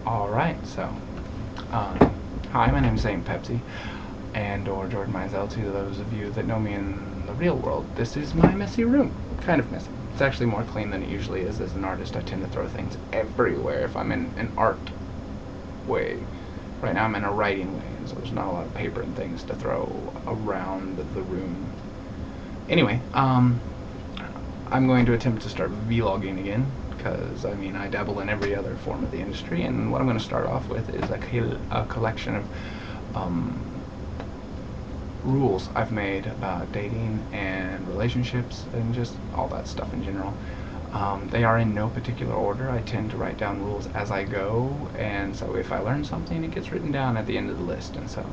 Alright, so, um, hi, my name is Saint Pepsi, and or Jordan Mizell to those of you that know me in the real world. This is my messy room. Kind of messy. It's actually more clean than it usually is. As an artist, I tend to throw things everywhere if I'm in an art way. Right now I'm in a writing way, and so there's not a lot of paper and things to throw around the room. Anyway, I'm going to attempt to start vlogging again, because I mean I dabble in every other form of the industry, and what I'm going to start off with is a collection of rules I've made about dating and relationships and just all that stuff in general. They are in no particular order. I tend to write down rules as I go, and so if I learn something, it gets written down at the end of the list. And so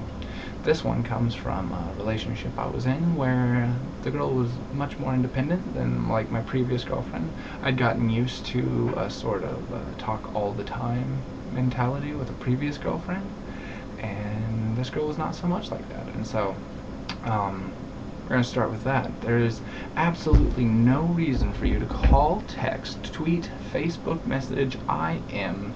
this one comes from a relationship I was in where the girl was much more independent than like my previous girlfriend. I'd gotten used to a sort of talk all the time mentality with a previous girlfriend, and this girl was not so much like that. And so we're going to start with that. There is absolutely no reason for you to call, text, tweet, Facebook message, IM,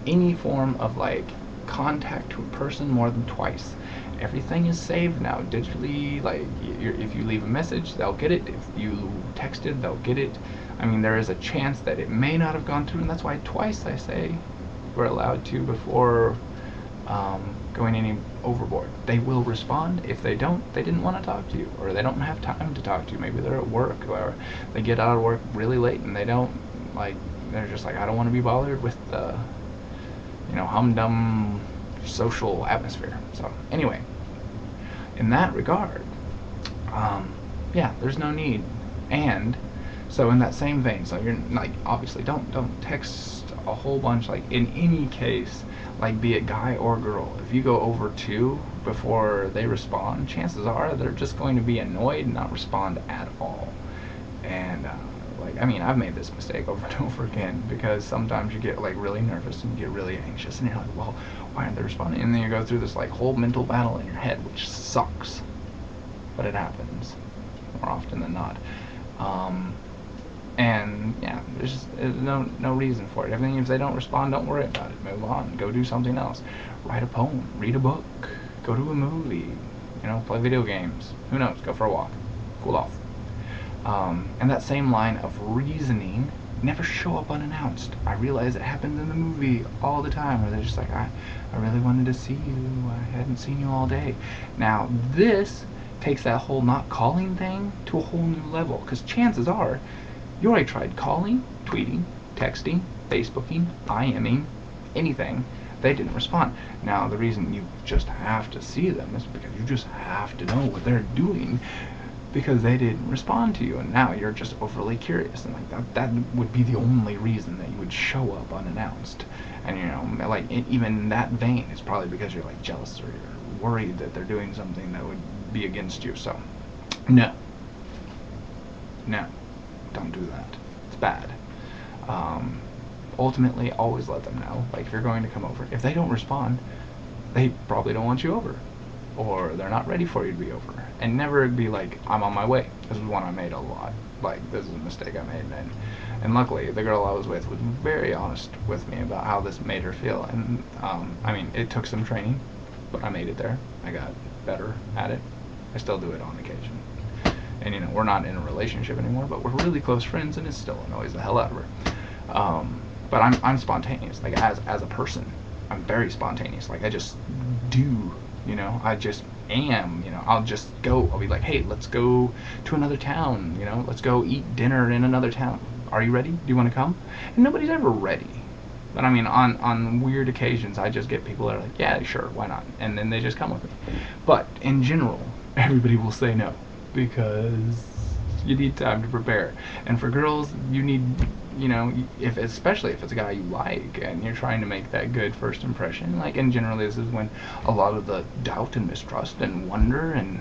any form of like contact to a person more than twice. Everything is saved now digitally. Like if you leave a message, they'll get it. If you texted, they'll get it. I mean, there is a chance that it may not have gone through, and that's why twice I say we're allowed to before going any overboard. They will respond. If they don't, they didn't want to talk to you, or they don't have time to talk to you. Maybe they're at work, or they get out of work really late and they don't, like, they're just like, I don't want to be bothered with the, humdum social atmosphere. So anyway, in that regard, yeah, there's no need. And so in that same vein, so you're like, obviously don't text a whole bunch, like in any case, like be it guy or girl. If you go over two before they respond, chances are they're just going to be annoyed and not respond at all. And like, I mean, I've made this mistake over and over again, because sometimes you get like really nervous and you get really anxious and you're like, well, why aren't they responding? And then you go through this like whole mental battle in your head, which sucks, but it happens more often than not. And yeah, there's no reason for it. Everything, if they don't respond, don't worry about it. Move on. Go do something else. Write a poem. Read a book. Go to a movie. Play video games. Who knows? Go for a walk. Cool off. And that same line of reasoning, never show up unannounced. I realize it happens in the movie all the time, where they're just like, I really wanted to see you. I hadn't seen you all day. Now, this takes that whole not calling thing to a whole new level, because chances are you already tried calling, tweeting, texting, Facebooking, IMing, anything. They didn't respond. Now, the reason you just have to see them is because you just have to know what they're doing, because they didn't respond to you, and now you're just overly curious, and like that would be the only reason that you would show up unannounced. And like even in that vein, it's probably because you're like jealous, or you're worried that they're doing something that would be against you. So no, don't do that. It's bad. Ultimately, always let them know. Like, if you're going to come over, if they don't respond, they probably don't want you over, or they're not ready for you to be over. And never be like, I'm on my way. This is one I made a lot. Like, this is a mistake I made, and luckily the girl I was with was very honest with me about how this made her feel. And I mean, it took some training, but I made it there. I got better at it. I still do it on occasion. And we're not in a relationship anymore, but we're really close friends, and it still annoys the hell out of her. But I'm spontaneous. Like, as a person, I'm very spontaneous. Like, I just do. I just am. I'll just go. I'll be like, hey, let's go to another town. Let's go eat dinner in another town. Are you ready? Do you want to come? And nobody's ever ready. But I mean, on weird occasions, I just get people that are like, yeah, sure, why not? And then they just come with me. But in general, everybody will say no, because you need time to prepare. And for girls, you need, especially if it's a guy you like and you're trying to make that good first impression, like, and generally this is when a lot of the doubt and mistrust and wonder and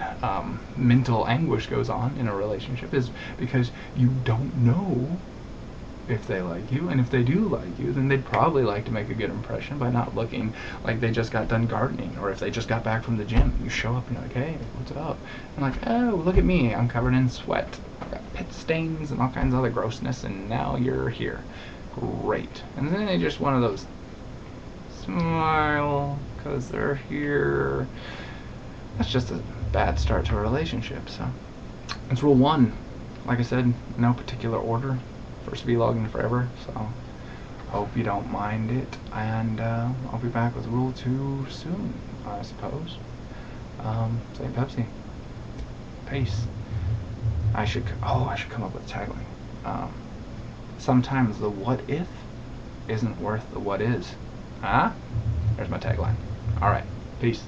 mental anguish goes on in a relationship, is because you don't know if they like you, and if they do like you, then they'd probably like to make a good impression by not looking like they just got done gardening, or if they just got back from the gym. You show up and you're like, hey, what's up? And like, oh, look at me, I'm covered in sweat, I've got pit stains and all kinds of other grossness, and now you're here. Great. And then they just one of those smile because they're here. That's just a bad start to a relationship. So it's rule 1. Like I said, no particular order. First vlog in forever, so hope you don't mind it, and I'll be back with rule 2 soon, I suppose. Say Pepsi. Peace. I should come up with a tagline. Sometimes the what if isn't worth the what is. Huh? There's my tagline. Alright, peace.